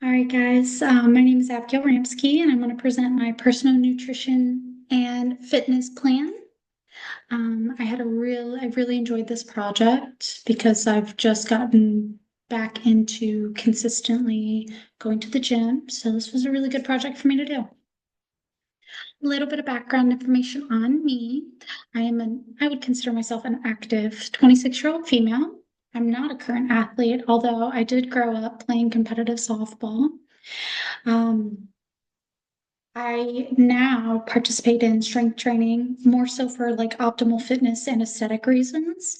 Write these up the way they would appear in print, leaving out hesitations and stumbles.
All right, guys. My name is Abigail Ramsky, and I'm going to present my personal nutrition and fitness plan. I really enjoyed this project because I've just gotten back into consistently going to the gym. So this was a really good project for me to do. A little bit of background information on me. I would consider myself an active 26-year-old female. I'm not a current athlete, although I did grow up playing competitive softball. Um, I now participate in strength training more so for like optimal fitness and aesthetic reasons.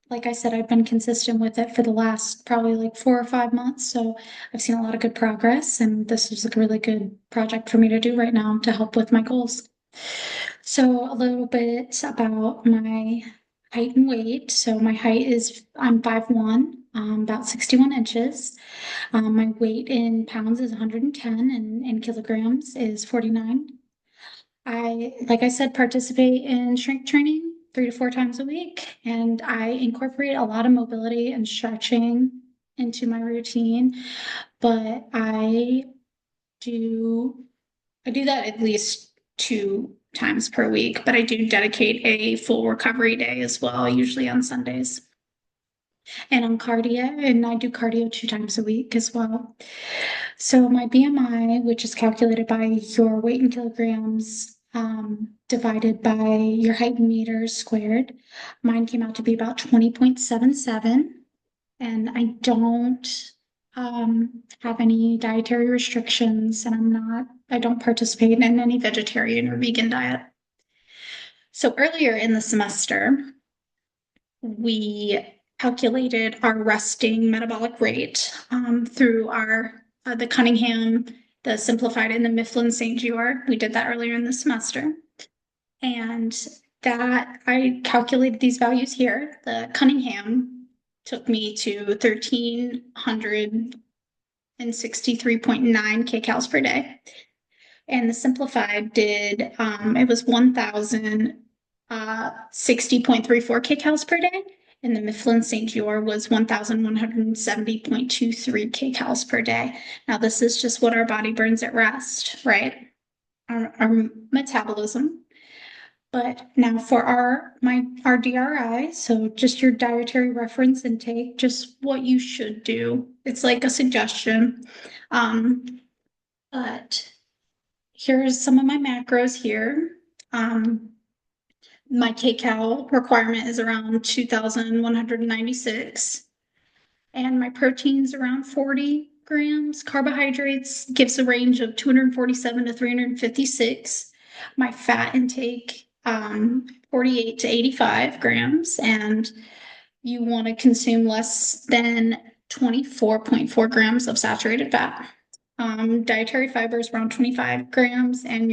Like I said, I've been consistent with it for the last probably like 4 or 5 months. So I've seen a lot of good progress, and this is a really good project for me to do right now to help with my goals. So a little bit about my height and weight. So my height is I'm 5'1", about 61 inches. My weight in pounds is 110 and in kilograms is 49. Like I said, participate in strength training 3 to 4 times a week, and I incorporate a lot of mobility and stretching into my routine. But do I do that at least 2 times per week, but I do dedicate a full recovery day as well, usually on Sundays. And I do cardio 2 times a week as well. So my BMI, which is calculated by your weight in kilograms, divided by your height in meters squared, mine came out to be about 20.77. And I don't have any dietary restrictions, and I don't participate in any vegetarian or vegan diet. So earlier in the semester, we calculated our resting metabolic rate through the Cunningham, the simplified, and the Mifflin St. Jeor. We did that earlier in the semester. And that I calculated these values here. The Cunningham took me to 1,363.9 kcals per day. And the simplified it was 1,060.34 kcals per day. And the Mifflin St. Jeor was 1,170.23 kcals per day. Now, this is just what our body burns at rest, right? Our metabolism. But now for our DRI, so just your dietary reference intake, just what you should do. It's like a suggestion. But here's some of my macros here. My kcal requirement is around 2,196, and my protein's around 40 grams. Carbohydrates gives a range of 247 to 356. My fat intake, 48 to 85 grams, and you want to consume less than 24.4 grams of saturated fat. Dietary fibers around 25 grams, and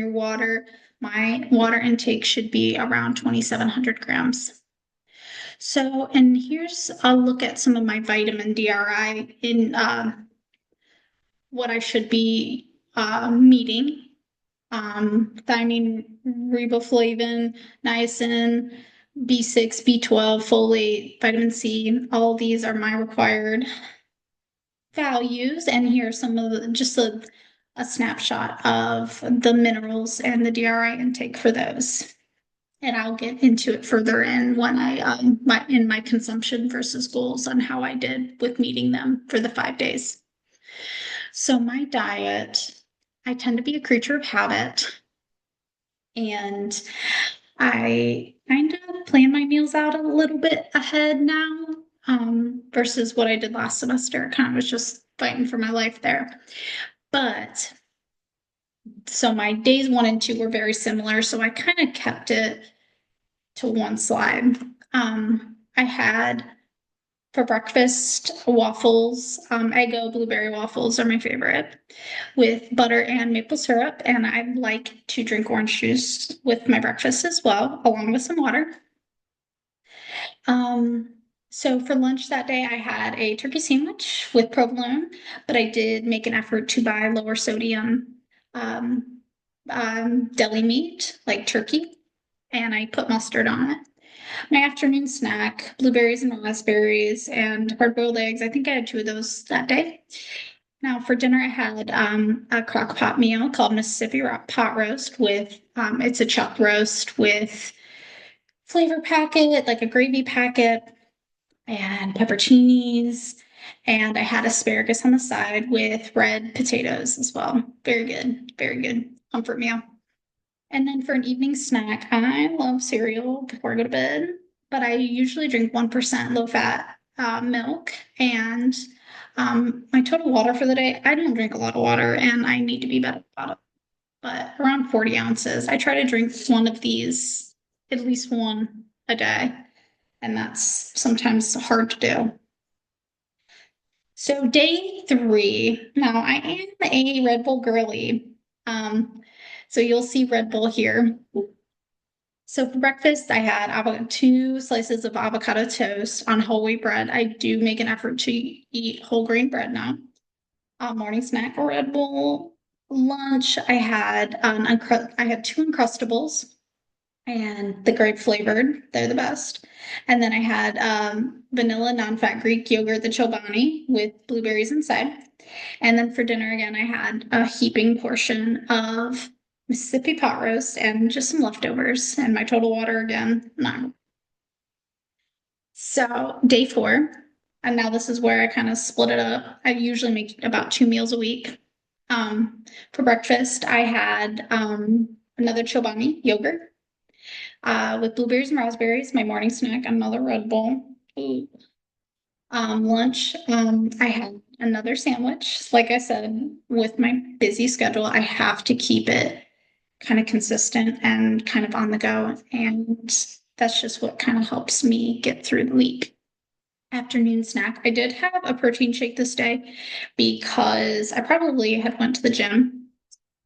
my water intake should be around 2,700 grams. So, and here's a look at some of my vitamin DRI in what I should be meeting. Thiamine, riboflavin, niacin, B6, B12, folate, vitamin C. All these are my required values. And here's some of just a snapshot of the minerals and the DRI intake for those. And I'll get into it further in when in my consumption versus goals on how I did with meeting them for the 5 days. So my diet, I tend to be a creature of habit, and I kind of plan my meals out a little bit ahead now, versus what I did last semester. Kind of was just fighting for my life there. But so my days 1 and 2 were very similar, so I kind of kept it to one slide. I had for breakfast waffles, Eggo blueberry waffles are my favorite, with butter and maple syrup. And I like to drink orange juice with my breakfast as well, along with some water. So for lunch that day, I had a turkey sandwich with provolone, but I did make an effort to buy lower sodium deli meat, like turkey, and I put mustard on it. My afternoon snack, blueberries and raspberries and hard-boiled eggs. I think I had 2 of those that day. Now for dinner, I had a crock pot meal called Mississippi pot roast with, it's a chuck roast with flavor packet, like a gravy packet, and pepperoncinis. And I had asparagus on the side with red potatoes as well. Very good, very good comfort meal. And then for an evening snack, I love cereal before I go to bed, but I usually drink 1% low fat milk. And my total water for the day, I don't drink a lot of water and I need to be better about it, but around 40 ounces. I try to drink one of these, at least one a day, and that's sometimes hard to do. So day 3, now I am a Red Bull girly. So you'll see Red Bull here. So for breakfast, I had 2 slices of avocado toast on whole wheat bread. I do make an effort to eat whole grain bread now. Morning snack, Red Bull. Lunch, I had 2 Uncrustables and the grape flavored. They're the best. And then I had vanilla non-fat Greek yogurt, the Chobani, with blueberries inside. And then for dinner again, I had a heaping portion of Mississippi pot roast and just some leftovers. And my total water again, 9. So day 4, and now this is where I kind of split it up. I usually make about 2 meals a week. For breakfast, I had another Chobani yogurt with blueberries and raspberries. My morning snack, another Red Bull. Ooh. Lunch, I had another sandwich. Like I said, with my busy schedule, I have to keep it kind of consistent and kind of on the go. And that's just what kind of helps me get through the week. Afternoon snack, I did have a protein shake this day because I probably had went to the gym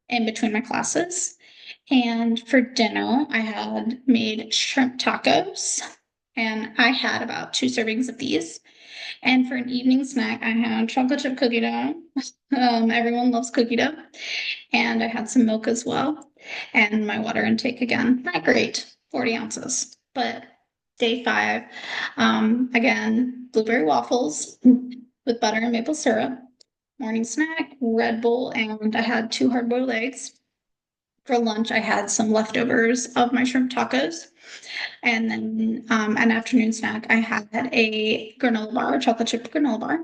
in between my classes. And for dinner, I had made shrimp tacos, and I had about 2 servings of these. And for an evening snack, I had chocolate chip cookie dough. Everyone loves cookie dough. And I had some milk as well. And my water intake again, not great, 40 ounces. But day 5, again, blueberry waffles with butter and maple syrup. Morning snack, Red Bull, and I had 2 hard-boiled eggs. For lunch, I had some leftovers of my shrimp tacos. And then an afternoon snack, I had a granola bar, a chocolate chip granola bar.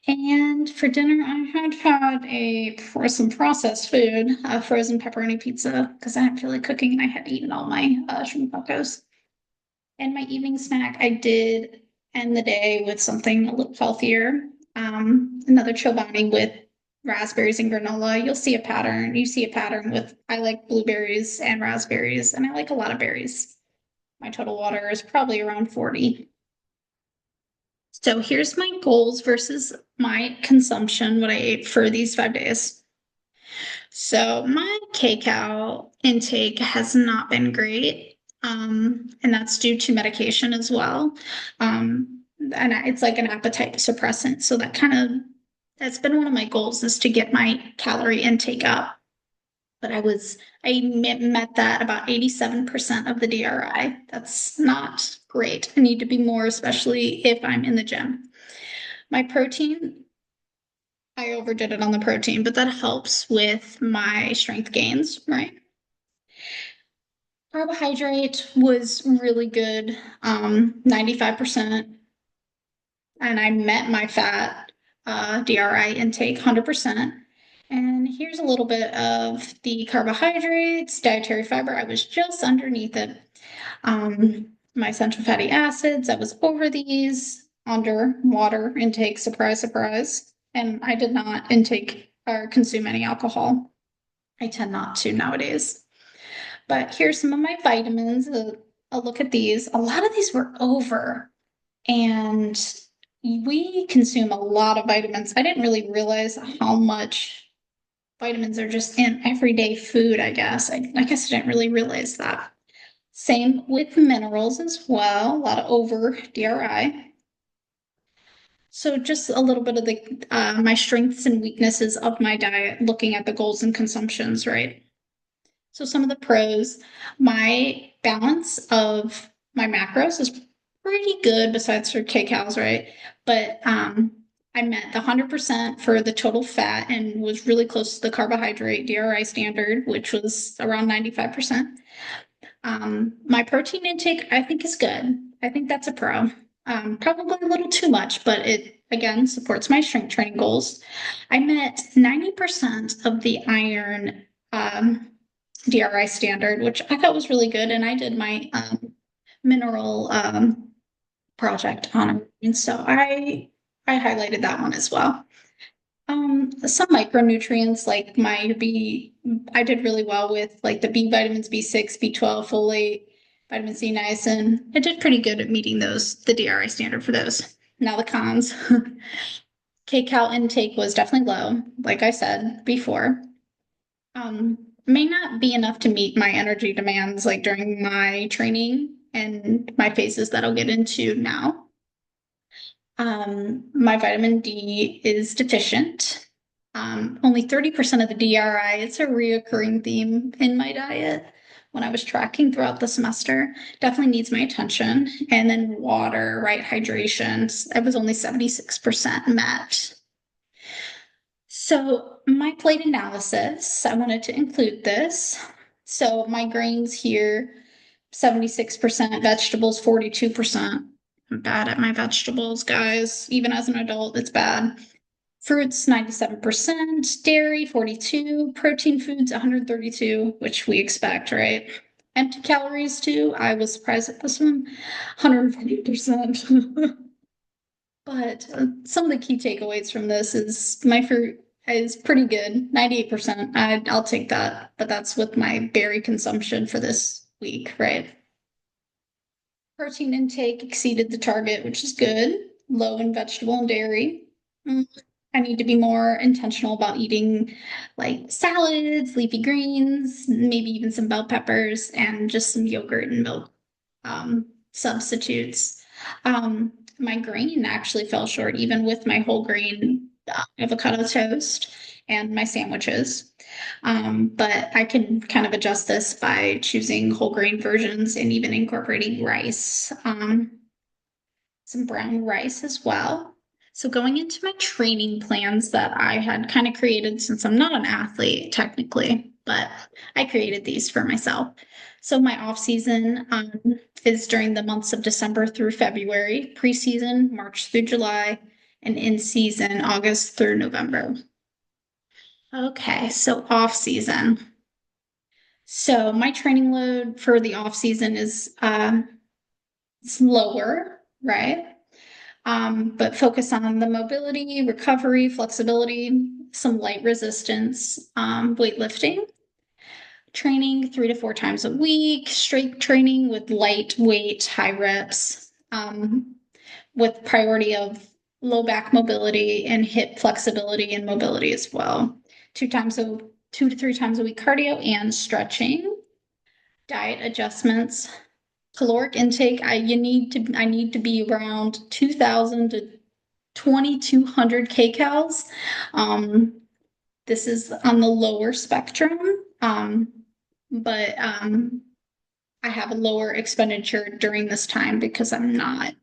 And for dinner, I had for some processed food, a frozen pepperoni pizza, because I didn't feel like cooking and I had eaten all my shrimp tacos. And my evening snack, I did end the day with something a little healthier. Another chobani with raspberries and granola. You'll see a pattern. You see a pattern with, I like blueberries and raspberries, and I like a lot of berries. My total water is probably around 40. So here's my goals versus my consumption, what I ate for these 5 days. So my kcal intake has not been great, and that's due to medication as well. And it's like an appetite suppressant. So that's been one of my goals, is to get my calorie intake up. But I met that about 87% of the DRI. That's not great. I need to be more, especially if I'm in the gym. My protein, I overdid it on the protein, but that helps with my strength gains, right? Carbohydrate was really good, 95%. And I met my fat DRI intake 100%. And here's a little bit of the carbohydrates, dietary fiber. I was just underneath it. My essential fatty acids, I was over these. Under water intake, surprise, surprise. And I did not intake or consume any alcohol. I tend not to nowadays. But here's some of my vitamins. A look at these. A lot of these were over. And we consume a lot of vitamins. I didn't really realize how much vitamins are just in everyday food, I guess. I guess I didn't really realize that. Same with minerals as well, a lot of over DRI. So just a little bit of my strengths and weaknesses of my diet, looking at the goals and consumptions, right? So some of the pros, my balance of my macros is pretty good besides for kcals, right? But I met the 100% for the total fat and was really close to the carbohydrate DRI standard, which was around 95%. My protein intake, I think, is good. I think that's a pro. Probably a little too much, but it again supports my strength training goals. I met 90% of the iron DRI standard, which I thought was really good. And I did my mineral project on it. And so I highlighted that one as well. Some micronutrients like I did really well with like the B vitamins, B6, B12, folate, vitamin C, niacin. I did pretty good at meeting the DRI standard for those. Now the cons. K-cal intake was definitely low, like I said before. May not be enough to meet my energy demands like during my training and my phases that I'll get into now. My vitamin D is deficient. Only 30% of the DRI. It's a reoccurring theme in my diet when I was tracking throughout the semester. Definitely needs my attention. And then water, right? Hydration. It was only 76% met. So my plate analysis, I wanted to include this. So my grains here, 76% vegetables, 42%. I'm bad at my vegetables, guys. Even as an adult, it's bad. Fruits, 97%, dairy, 42, protein foods, 132, which we expect, right? Empty calories too. I was surprised at this one, 140%. But some of the key takeaways from this is my fruit is pretty good, 98%. I'll take that, but that's with my berry consumption for this week, right? Protein intake exceeded the target, which is good. Low in vegetable and dairy. I need to be more intentional about eating like salads, leafy greens, maybe even some bell peppers, and just some yogurt and milk substitutes. My grain actually fell short, even with my whole grain avocado toast and my sandwiches. But I can kind of adjust this by choosing whole grain versions and even incorporating rice, some brown rice as well. So going into my training plans that I had kind of created since I'm not an athlete technically, but I created these for myself. So my off season is during the months of December through February, preseason March through July, and in season August through November. Okay, so off season. So my training load for the off season is it's lower, right? But focus on the mobility, recovery, flexibility, some light resistance, weightlifting, training 3 to 4 times a week, strength training with lightweight, high reps, with priority of low back mobility and hip flexibility and mobility as well. 2 to 3 times a week cardio and stretching. Diet adjustments, caloric intake. I need to be around 2,000 to 2,200 kcals. This is on the lower spectrum, but I have a lower expenditure during this time because I'm not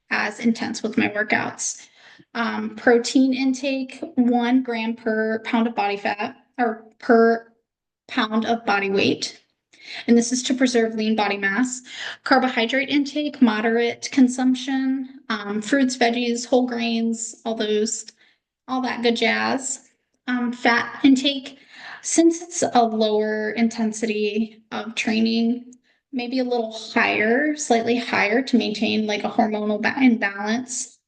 as intense with my workouts. Protein intake, 1 gram per pound of body fat or per pound of body weight. And this is to preserve lean body mass. Carbohydrate intake, moderate consumption, fruits, veggies, whole grains, all that good jazz. Fat intake, since it's a lower intensity of training, maybe a little higher, slightly higher to maintain like a hormonal imbalance.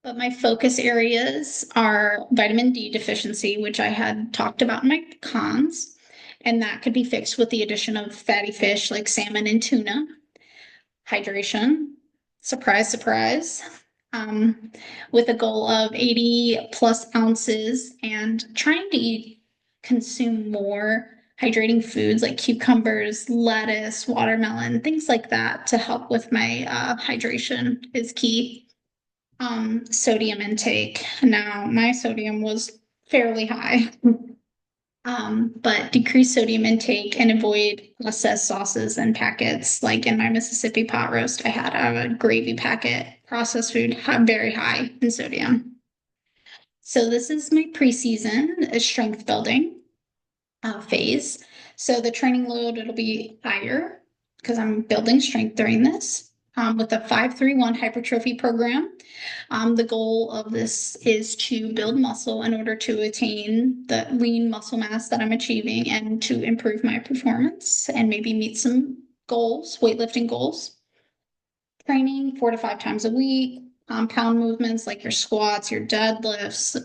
But my focus areas are vitamin D deficiency, which I had talked about in my cons, and that could be fixed with the addition of fatty fish like salmon and tuna. Hydration, surprise, surprise, with a goal of 80 plus ounces and trying to consume more hydrating foods like cucumbers, lettuce, watermelon, things like that to help with my hydration is key. Sodium intake. Now, my sodium was fairly high. But decrease sodium intake and avoid processed sauces and packets. Like in my Mississippi pot roast, I had a gravy packet. Processed food very high in sodium. So this is my preseason strength building phase. So the training load, it'll be higher because I'm building strength during this with a 5-3-1 hypertrophy program. The goal of this is to build muscle in order to attain the lean muscle mass that I'm achieving and to improve my performance and maybe meet some goals, weightlifting goals. Training 4 to 5 times a week, compound movements like your squats, your deadlifts,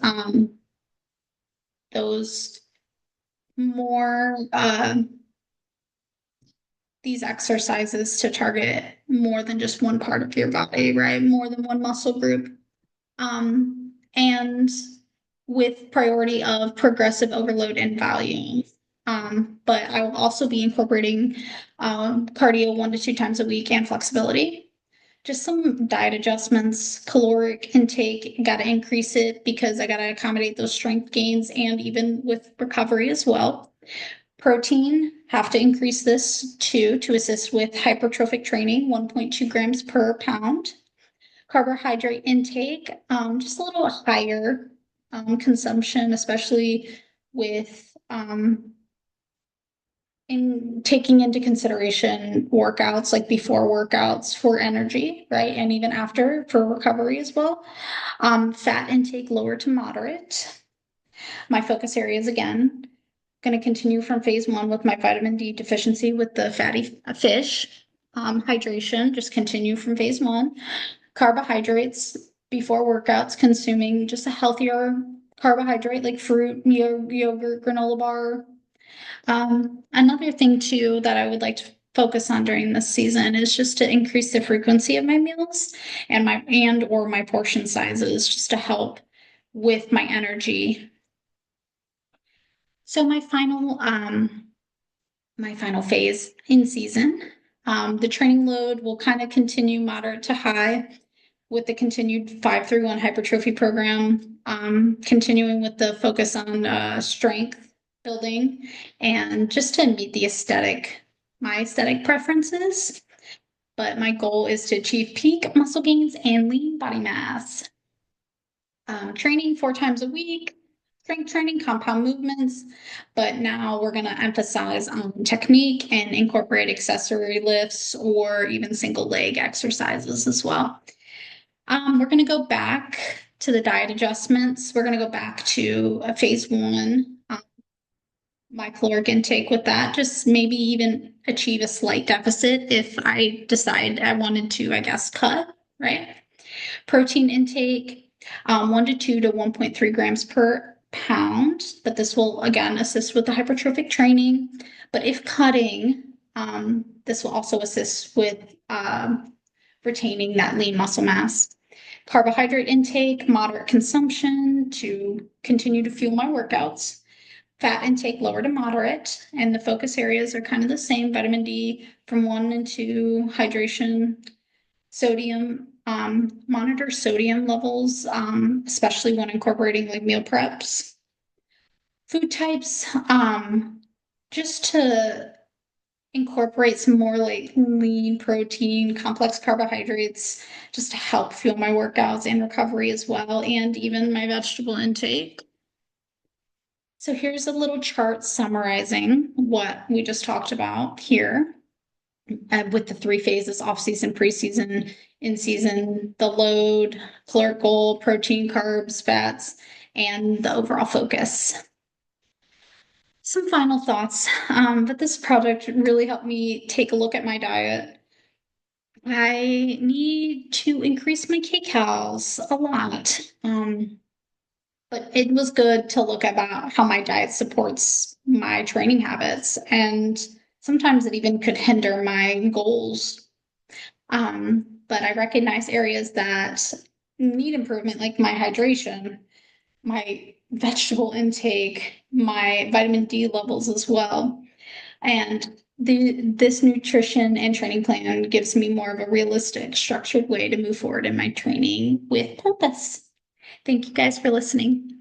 those more these exercises to target more than just one part of your body, right? More than one muscle group. And with priority of progressive overload and volume. But I will also be incorporating cardio 1 to 2 times a week and flexibility. Just some diet adjustments, caloric intake, got to increase it because I got to accommodate those strength gains and even with recovery as well. Protein, have to increase this too to assist with hypertrophic training, 1.2 grams per pound. Carbohydrate intake, just a little higher consumption, especially with in taking into consideration workouts like before workouts for energy, right? And even after for recovery as well. Fat intake lower to moderate. My focus areas again, going to continue from phase 1 with my vitamin D deficiency with the fatty fish. Hydration, just continue from phase 1. Carbohydrates before workouts, consuming just a healthier carbohydrate like fruit, yogurt, granola bar. Another thing too that I would like to focus on during this season is just to increase the frequency of my meals and or my portion sizes just to help with my energy. So my final phase in season, the training load will kind of continue moderate to high with the continued 5-3-1 hypertrophy program, continuing with the focus on strength building and just to meet my aesthetic preferences. But my goal is to achieve peak muscle gains and lean body mass. Training 4 times a week, strength training, compound movements, but now we're going to emphasize on technique and incorporate accessory lifts or even single leg exercises as well. We're going to go back to the diet adjustments. We're going to go back to phase 1, my caloric intake with that, just maybe even achieve a slight deficit if I decide I wanted to, I guess, cut, right? Protein intake, 1 to 2 to 1.3 grams per pound, but this will again assist with the hypertrophic training. But if cutting, this will also assist with retaining that lean muscle mass. Carbohydrate intake, moderate consumption to continue to fuel my workouts. Fat intake lower to moderate, and the focus areas are kind of the same. Vitamin D from 1 and 2, hydration, sodium, monitor sodium levels, especially when incorporating like meal preps. Food types, just to incorporate some more like lean protein, complex carbohydrates, just to help fuel my workouts and recovery as well, and even my vegetable intake. So here's a little chart summarizing what we just talked about here with the 3 phases: off season, preseason, in season, the load, caloric goal, protein, carbs, fats, and the overall focus. Some final thoughts, but this project really helped me take a look at my diet. I need to increase my kcals a lot. But it was good to look about how my diet supports my training habits. And sometimes it even could hinder my goals. But I recognize areas that need improvement, like my hydration, my vegetable intake, my vitamin D levels as well. And this nutrition and training plan gives me more of a realistic, structured way to move forward in my training with purpose. Thank you guys for listening.